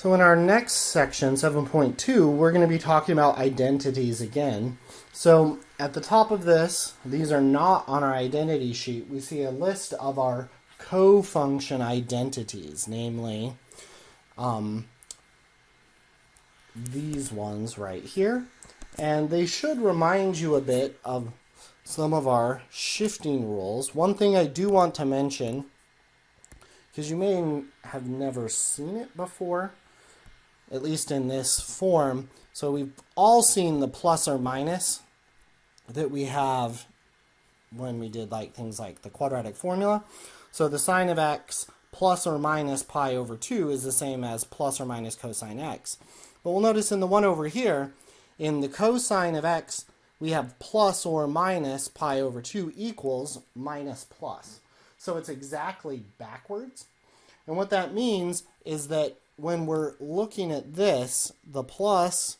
So in our next section, 7.2, we're going to be talking about identities again. So at the top of this, these are not on our identity sheet. We see a list of our co-function identities, namely these ones right here. And they should remind you a bit of some of our shifting rules. One thing I do want to mention, because you may have never seen it before, at least in this form. So we've all seen the plus or minus that we have when we did things like the quadratic formula. So the sine of x plus or minus pi over 2 is the same as plus or minus cosine x. But we'll notice in the one over here, in the cosine of x, we have plus or minus pi over 2 equals minus plus. So it's exactly backwards. And what that means is that when we're looking at this, the plus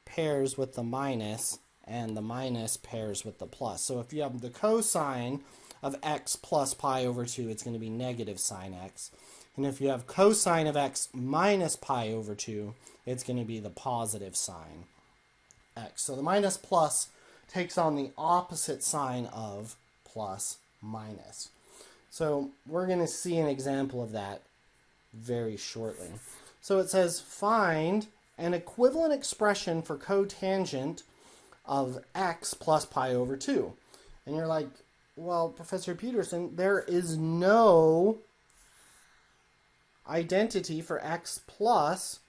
pairs with the minus, and the minus pairs with the plus. So if you have the cosine of x plus pi over 2, it's going to be negative sine x. And if you have cosine of x minus pi over 2, it's going to be the positive sine x. So the minus plus takes on the opposite sign of plus minus. So we're going to see an example of that very shortly. So it says find an equivalent expression for cotangent of x plus pi over 2. And you're like, well, Professor Peterson, there is no identity for x plus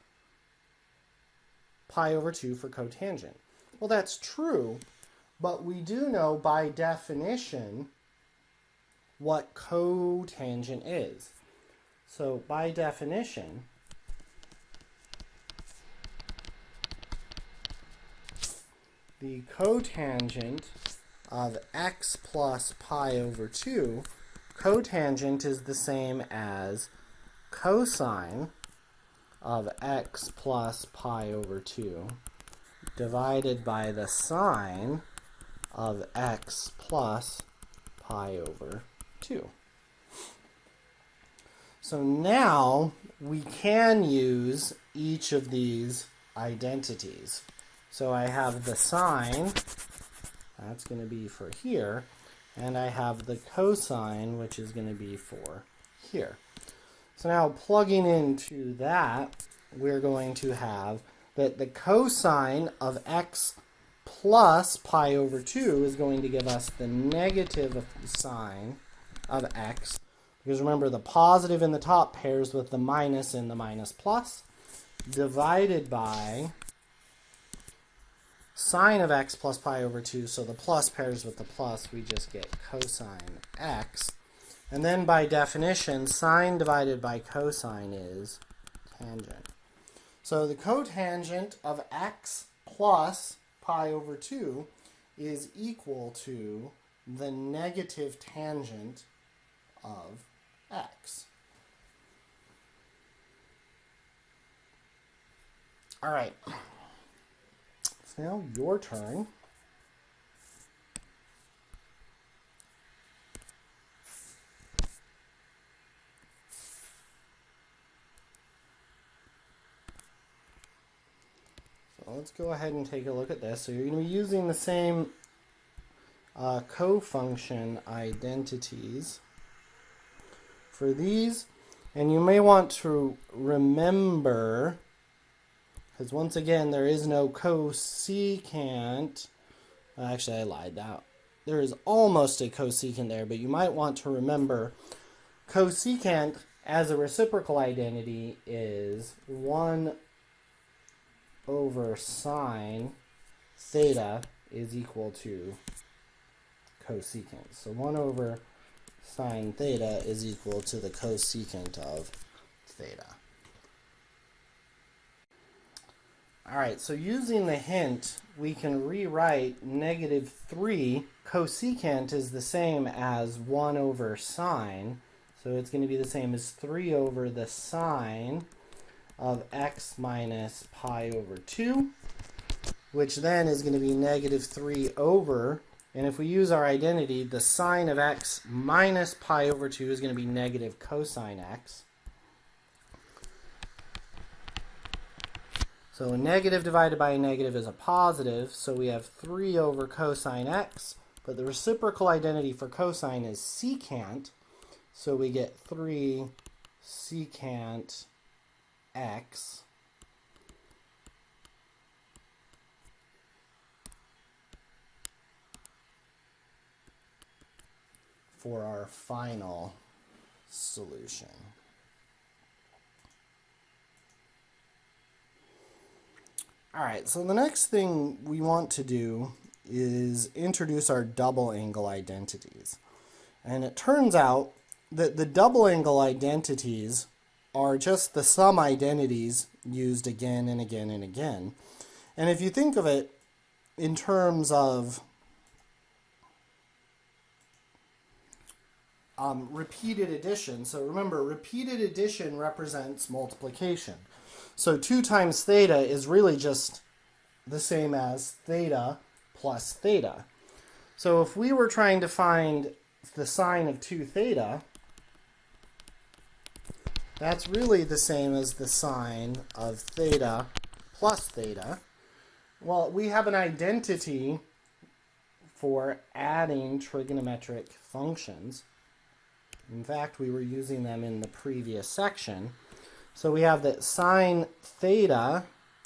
pi over 2 for cotangent. Well, that's true, but we do know by definition what cotangent is. So by definition, the cotangent of x plus pi over 2, cotangent is the same as cosine of x plus pi over 2 divided by the sine of x plus pi over 2. So now we can use each of these identities. So I have the sine, that's going to be for here, and I have the cosine, which is going to be for here. So now plugging into that, we're going to have that the cosine of x plus pi over 2 is going to give us the negative sine of x. Because remember, the positive in the top pairs with the minus in the minus plus, divided by sine of x plus pi over 2, so the plus pairs with the plus, we just get cosine x. And then by definition, sine divided by cosine is tangent. So the cotangent of x plus pi over 2 is equal to the negative tangent of x. All right. So now your turn. So let's go ahead and take a look at this. So you're going to be using the same co-function identities for these, and you may want to remember, because once again there is no cosecant. Actually, I lied. That there is almost a cosecant there, but you might want to remember cosecant as a reciprocal identity is 1 over sine theta is equal to cosecant. So 1 over sine theta is equal to the cosecant of theta. All right, so using the hint, we can rewrite negative 3. Cosecant is the same as 1 over sine, so it's going to be the same as 3 over the sine of x minus pi over 2, which then is going to be negative 3 over, and if we use our identity, the sine of x minus pi over 2 is going to be negative cosine x. So a negative divided by a negative is a positive, so we have 3 over cosine x, but the reciprocal identity for cosine is secant, so we get 3 secant x for our final solution. All right, so the next thing we want to do is introduce our double angle identities. And it turns out that the double angle identities are just the sum identities used again and again and again. And if you think of it in terms of repeated addition, so remember, repeated addition represents multiplication. So 2 times theta is really just the same as theta plus theta. So if we were trying to find the sine of 2 theta, that's really the same as the sine of theta plus theta. Well, we have an identity for adding trigonometric functions. In fact, we were using them in the previous section. So we have that sine theta,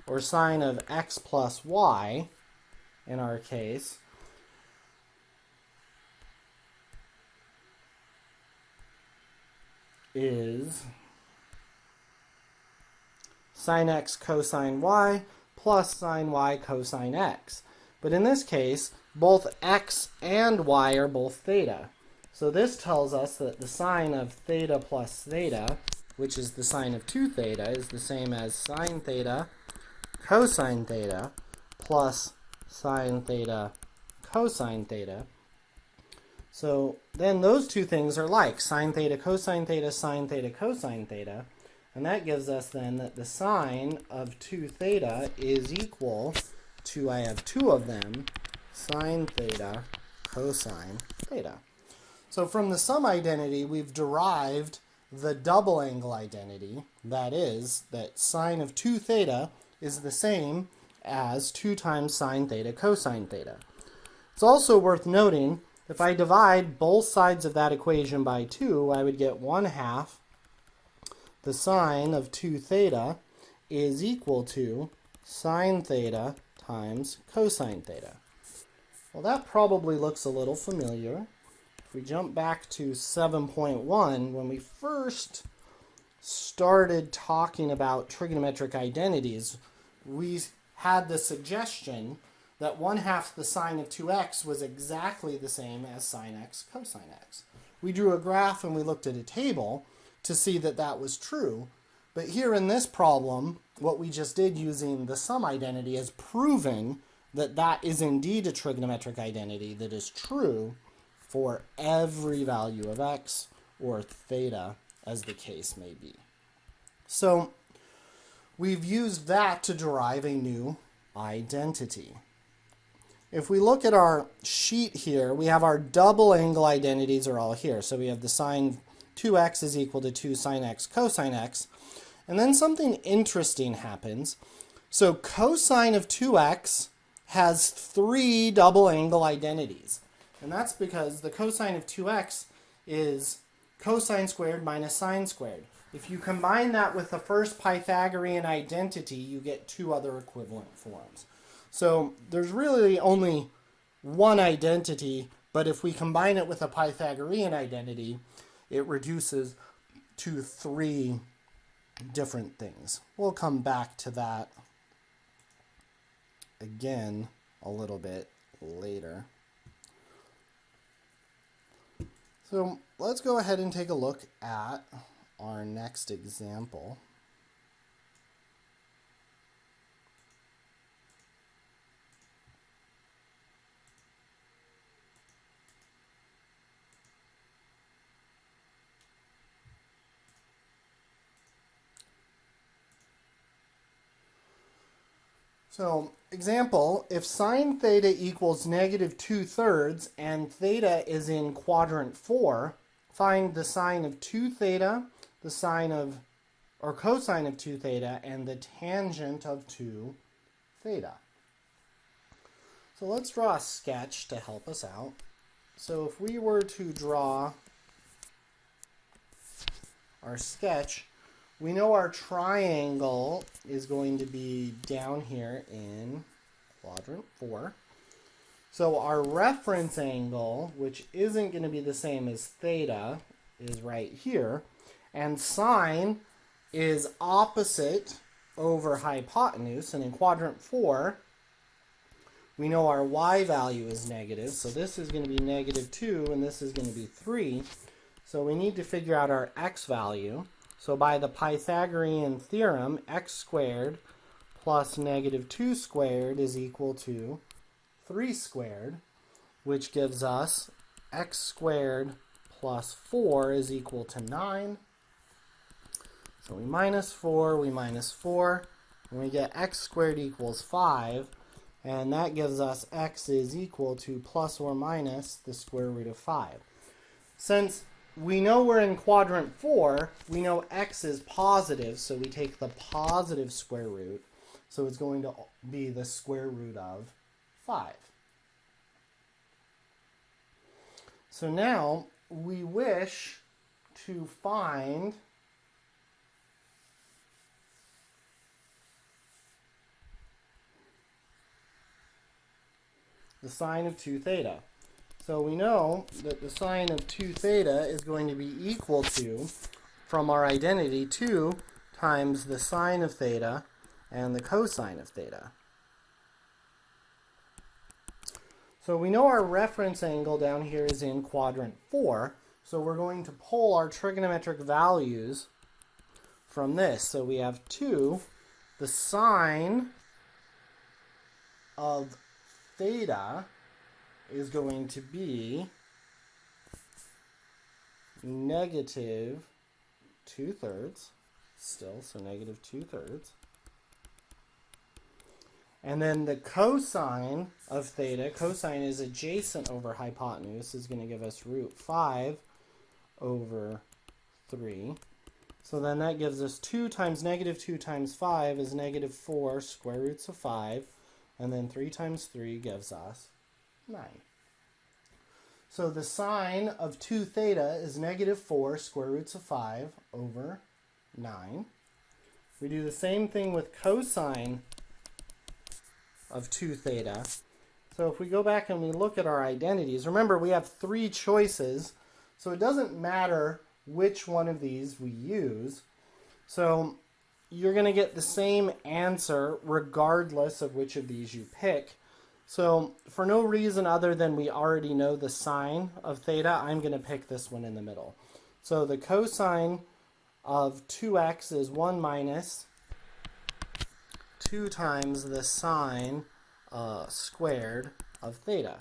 or sine of x plus y, in our case, is sine x cosine y plus sine y cosine x. But in this case, both x and y are both theta. So this tells us that the sine of theta plus theta, which is the sine of 2 theta, is the same as sine theta cosine theta plus sine theta cosine theta. So then those two things are like sine theta cosine theta, and that gives us then that the sine of 2 theta is equal to, I have 2 of them, sine theta cosine theta. So from the sum identity, we've derived the double angle identity, that is, that sine of 2 theta is the same as 2 times sine theta cosine theta. It's also worth noting, if I divide both sides of that equation by 2, I would get 1/2 the sine of 2 theta is equal to sine theta times cosine theta. Well, that probably looks a little familiar. If we jump back to 7.1, when we first started talking about trigonometric identities, we had the suggestion that 1/2 the sine of 2x was exactly the same as sine x cosine x. We drew a graph and we looked at a table to see that that was true. But here in this problem, what we just did using the sum identity is proven that that is indeed a trigonometric identity that is true for every value of x or theta, as the case may be. So we've used that to derive a new identity. If we look at our sheet here, we have our double angle identities are all here. So we have the sine 2x is equal to 2 sine x cosine x. And then something interesting happens. So cosine of 2x has 3 double angle identities. And that's because the cosine of 2x is cosine squared minus sine squared. If you combine that with the first Pythagorean identity, you get 2 other equivalent forms. So there's really only one identity, but if we combine it with a Pythagorean identity, it reduces to 3 different things. We'll come back to that again a little bit later. So let's go ahead and take a look at our next example. So, example, if sine theta equals negative 2/3 and theta is in quadrant 4, find the sine of 2 theta, the sine of or cosine of 2 theta, and the tangent of 2 theta. So let's draw a sketch to help us out. So if we were to draw our sketch, we know our triangle is going to be down here in quadrant 4. So our reference angle, which isn't going to be the same as theta, is right here. And sine is opposite over hypotenuse. And in quadrant 4, we know our y value is negative. So this is going to be negative 2, and this is going to be 3. So we need to figure out our x value. So by the Pythagorean theorem, x squared plus negative 2 squared is equal to 3 squared, which gives us x squared plus 4 is equal to 9. So we minus 4, and we get x squared equals 5, and that gives us x is equal to plus or minus the square root of 5. Since we know we're in quadrant 4, we know x is positive, so we take the positive square root, so it's going to be the square root of 5. So now we wish to find the sine of 2 theta. So we know that the sine of 2 theta is going to be equal to, from our identity, 2 times the sine of theta and the cosine of theta. So we know our reference angle down here is in quadrant 4, so we're going to pull our trigonometric values from this. So we have 2, the sine of theta is going to be negative 2/3, still, so negative 2/3. And then the cosine of theta, cosine is adjacent over hypotenuse, is going to give us root 5 over 3. So then that gives us 2 times negative 2 times 5 is negative 4 square roots of 5. And then 3 times 3 gives us 9. So the sine of 2 theta is negative 4 square roots of 5 over 9. We do the same thing with cosine of 2 theta. So if we go back and we look at our identities, remember we have 3 choices, so it doesn't matter which one of these we use. So you're going to get the same answer regardless of which of these you pick. So for no reason other than we already know the sine of theta, I'm going to pick this one in the middle. So the cosine of 2x is 1 minus 2 times the sine squared of theta.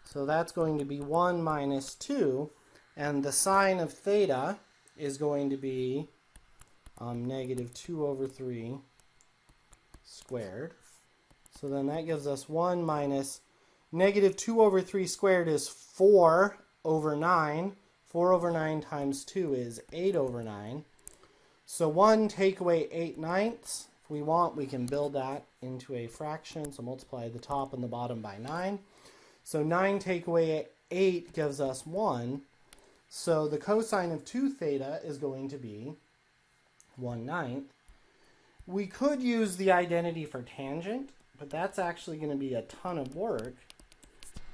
So that's going to be 1 minus 2, and the sine of theta is going to be negative 2 over 3 squared. So then that gives us 1 minus negative 2 over 3 squared is 4 over 9. 4 over 9 times 2 is 8 over 9. So 1 take away 8/9. If we want, we can build that into a fraction. So multiply the top and the bottom by 9. So 9 take away 8 gives us 1. So the cosine of 2 theta is going to be 1/9. We could use the identity for tangent, but that's actually going to be a ton of work.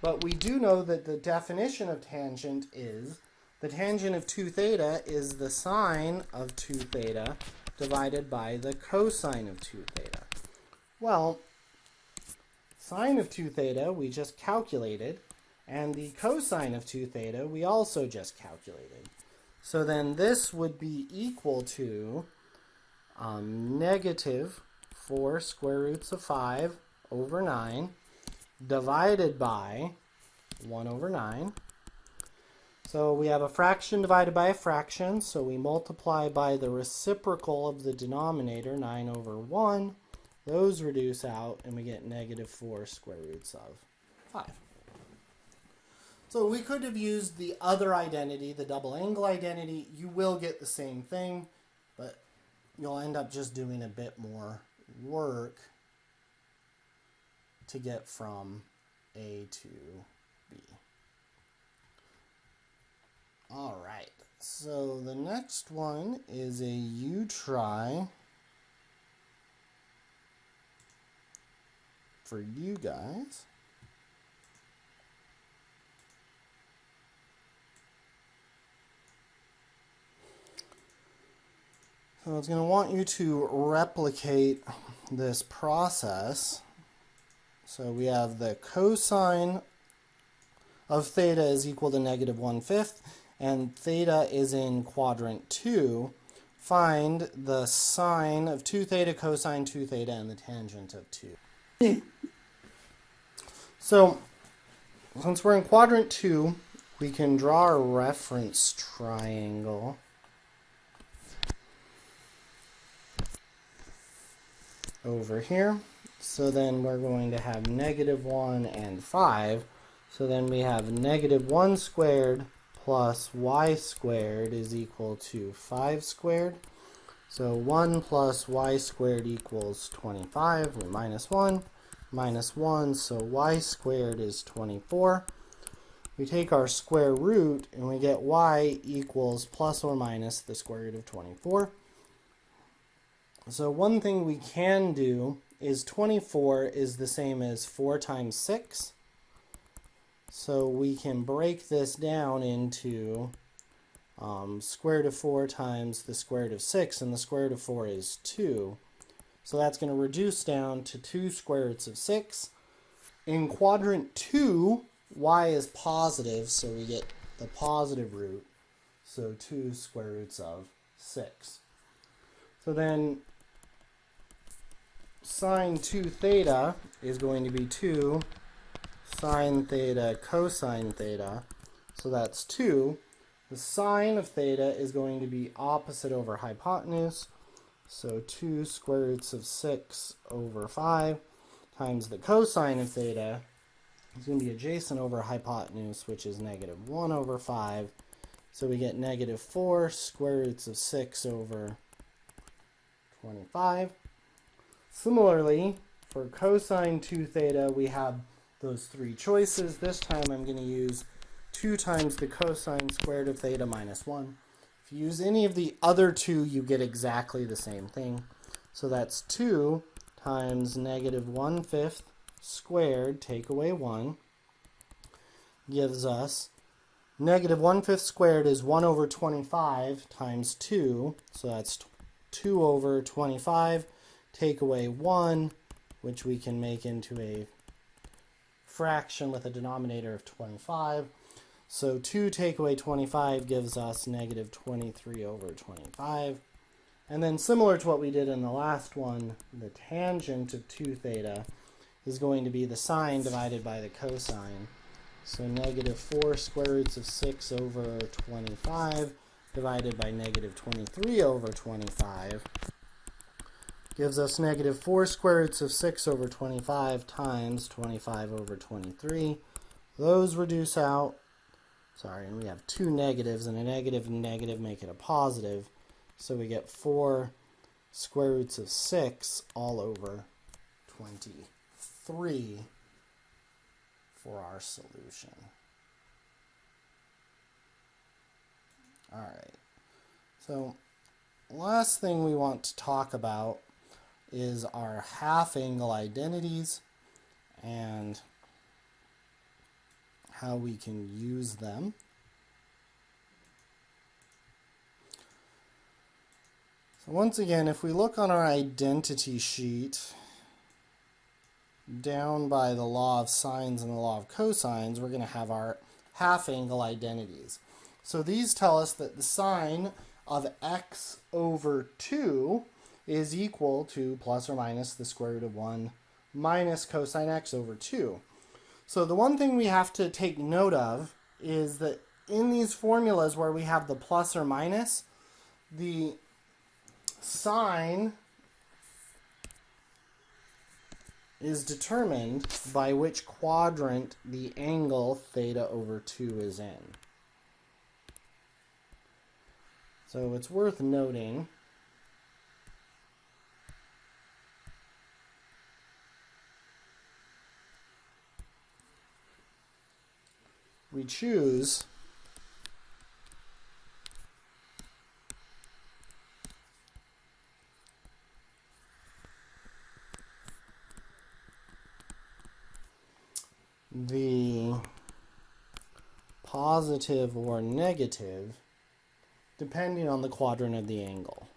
But we do know that the definition of tangent is the tangent of 2 theta is the sine of 2 theta divided by the cosine of 2 theta. Well, sine of 2 theta we just calculated, and the cosine of 2 theta we also just calculated. So then this would be equal to negative 4 square roots of 5 over 9 divided by 1 over 9. So we have a fraction divided by a fraction, so we multiply by the reciprocal of the denominator, 9 over 1. Those reduce out, and we get negative 4 square roots of 5. So we could have used the other identity, the double angle identity. You will get the same thing, but you'll end up just doing a bit more work to get from A to B. All right, so the next one is a U-try for you guys. So it's going to want you to replicate this process. So we have the cosine of theta is equal to -1/5, and theta is in quadrant 2. Find the sine of 2 theta, cosine 2 theta, and the tangent of 2. So since we're in quadrant 2, we can draw a reference triangle over here. So then we're going to have -1 and 5. So then we have -1 squared plus y squared is equal to 5 squared. So 1 plus y squared equals 25. We minus 1, so y squared is 24. We take our square root and we get y equals plus or minus the square root of 24. So one thing we can do is 24 is the same as 4 times 6. So we can break this down into square root of 4 times the square root of 6, and the square root of 4 is 2. So that's going to reduce down to 2 square roots of 6. In quadrant 2, y is positive, so we get the positive root, so 2 square roots of 6. So then sine 2 theta is going to be 2 sine theta cosine theta, so that's 2. The sine of theta is going to be opposite over hypotenuse, so 2 square roots of 6 over 5 times the cosine of theta is going to be adjacent over hypotenuse, which is -1 over 5. So we get -4 square roots of 6 over 25. Similarly, for cosine 2 theta, we have those 3 choices. This time I'm going to use 2 times the cosine squared of theta minus 1. If you use any of the other 2, you get exactly the same thing. So that's 2 times -1/5 squared, take away 1, gives us -1/5 squared is 1 over 25 times 2. So that's 2 over 25. Take away 1, which we can make into a fraction with a denominator of 25. So 2 take away 25 gives us -23 over 25. And then similar to what we did in the last one, the tangent of 2 theta is going to be the sine divided by the cosine. So -4 square roots of 6 over 25 divided by -23 over 25 gives us -4 square roots of 6 over 25 times 25 over 23. Those reduce out. Sorry, and we have 2 negatives, and a negative and negative make it a positive. So we get 4 square roots of 6 all over 23 for our solution. All right. So last thing we want to talk about is our half-angle identities and how we can use them. So once again, if we look on our identity sheet down by the law of sines and the law of cosines, we're going to have our half-angle identities. So these tell us that the sine of x over 2 is equal to plus or minus the square root of 1 minus cosine x over 2. So the one thing we have to take note of is that in these formulas where we have the plus or minus, the sine is determined by which quadrant the angle theta over 2 is in. So it's worth noting we choose the positive or negative depending on the quadrant of the angle.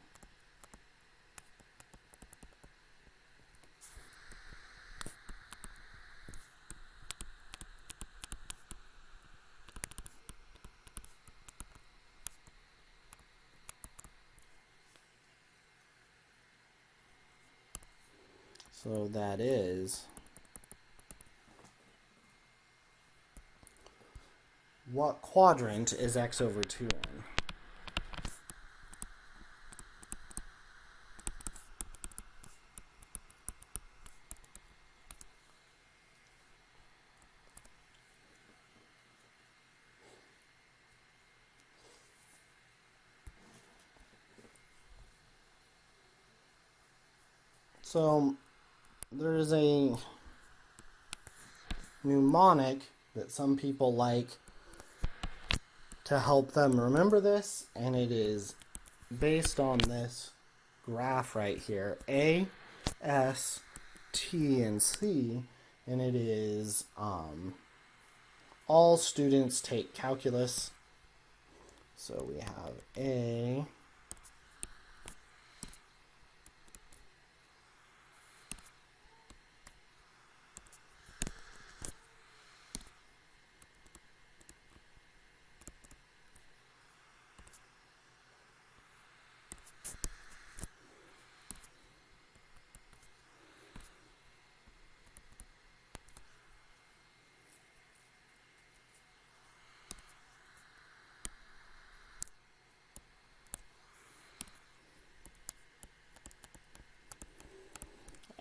So that is what quadrant is x over 2 in? So there is a mnemonic that some people like to help them remember this, and it is based on this graph right here, A, S, T, and C, and it is all students take calculus. So we have A,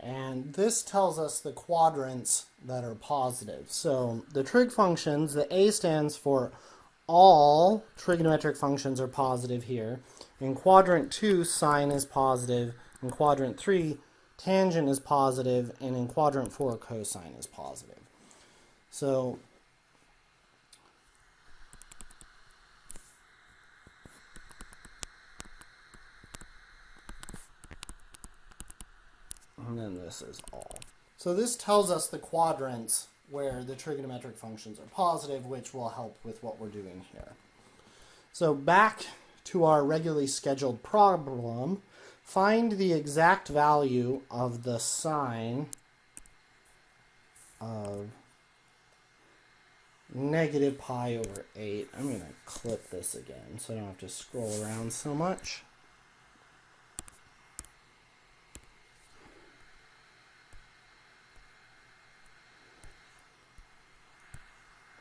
and this tells us the quadrants that are positive. So the trig functions, the A stands for all trigonometric functions are positive here. In quadrant 2, sine is positive. In quadrant 3, tangent is positive. And in quadrant 4, cosine is positive. So and then this is all. So this tells us the quadrants where the trigonometric functions are positive, which will help with what we're doing here. So back to our regularly scheduled problem, find the exact value of the sine of negative pi over 8. I'm going to clip this again so I don't have to scroll around so much.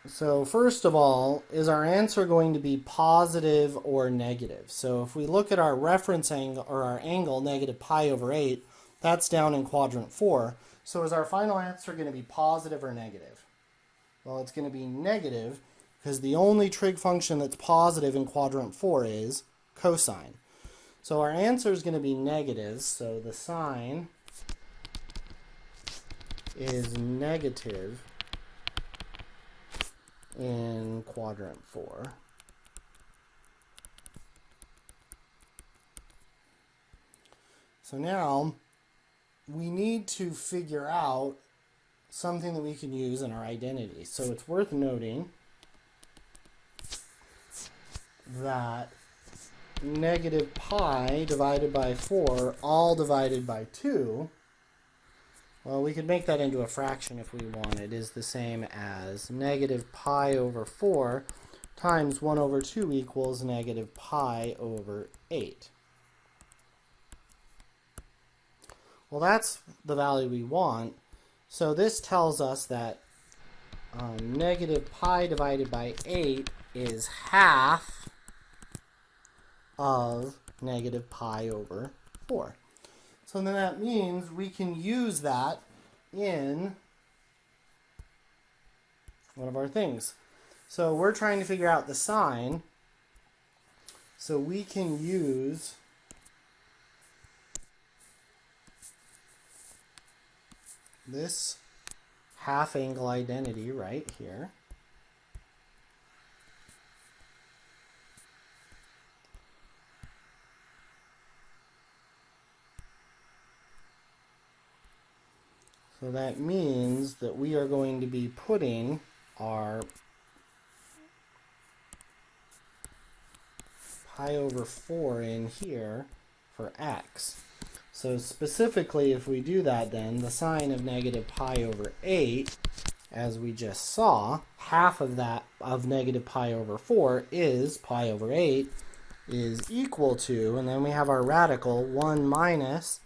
So first of all, is our answer going to be positive or negative? So if we look at our reference angle, or our angle, negative pi over 8, that's down in quadrant 4. So is our final answer going to be positive or negative? Well, it's going to be negative because the only trig function that's positive in quadrant 4 is cosine. So our answer is going to be negative, so the sine is negative in quadrant 4. So now we need to figure out something that we can use in our identity. So it's worth noting that negative pi divided by 4, all divided by 2, well, we could make that into a fraction if we wanted, is the same as negative pi over 4 times 1 over 2 equals negative pi over 8. Well, that's the value we want. So this tells us that negative pi divided by 8 is half of negative pi over 4. So then that means we can use that in one of our things. So we're trying to figure out the sine. So we can use this half angle identity right here. So that means that we are going to be putting our pi over 4 in here for x. So specifically, if we do that, then the sign of negative pi over 8, as we just saw, half of that of negative pi over 4 is pi over 8 is equal to, and then we have our radical 1 minus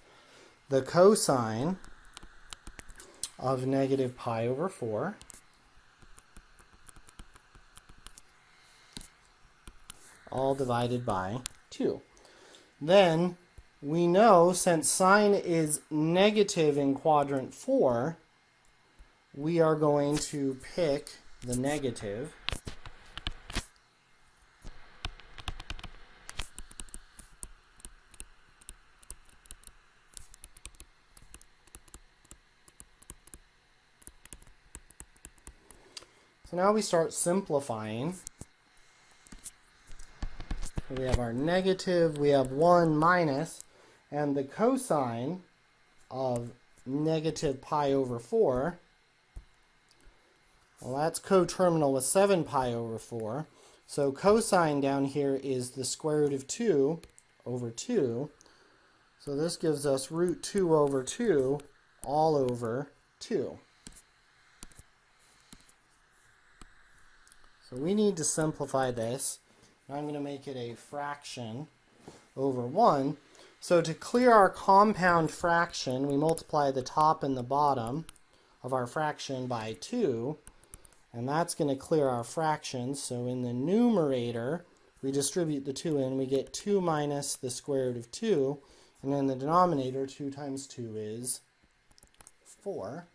the cosine of negative pi over 4 all divided by 2. Then we know, since sine is negative in quadrant 4, we are going to pick the negative. So now we start simplifying. We have our negative, we have 1 minus, and the cosine of negative pi over 4, well, that's coterminal with 7 pi over 4. So cosine down here is the square root of 2 over 2. So this gives us root 2 over 2 all over 2. So we need to simplify this. I'm going to make it a fraction over 1. So to clear our compound fraction, we multiply the top and the bottom of our fraction by 2. And that's going to clear our fraction. So in the numerator, we distribute the 2 in. We get 2 minus the square root of 2. And in the denominator, 2 times 2 is 4.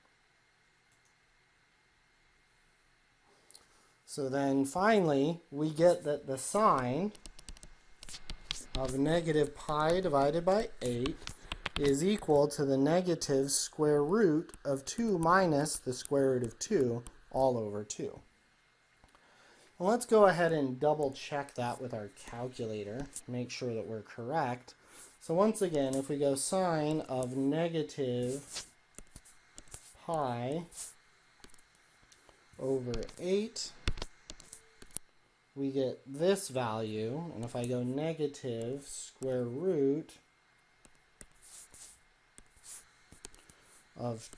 So then finally, we get that the sign of negative pi divided by 8 is equal to the negative square root of 2 minus the square root of 2 all over 2. Well, let's go ahead and double check that with our calculator, make sure that we're correct. So once again, if we go sine of negative pi over 8, we get this value, and if I go negative square root of,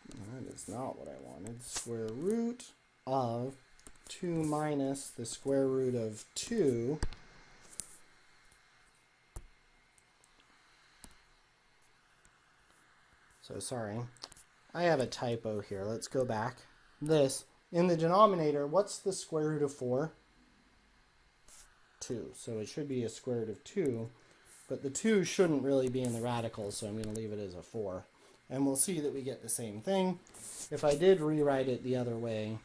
that is not what I wanted, square root of 2 minus the square root of 2, so sorry, I have a typo here, let's go back. This, in the denominator, what's the square root of 4? 2. So it should be a square root of 2. But the 2 shouldn't really be in the radical, so I'm going to leave it as a 4. And we'll see that we get the same thing. If I did rewrite it the other way,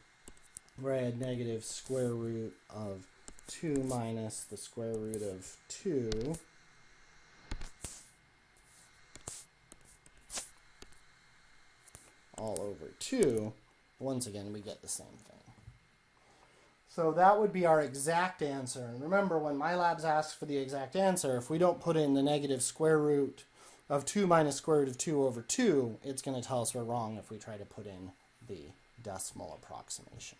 where I had negative square root of 2 minus the square root of 2, all over 2, once again, we get the same thing. So that would be our exact answer. And remember, when MyLabs asks for the exact answer, if we don't put in the negative square root of 2 minus square root of 2 over 2, it's going to tell us we're wrong if we try to put in the decimal approximation.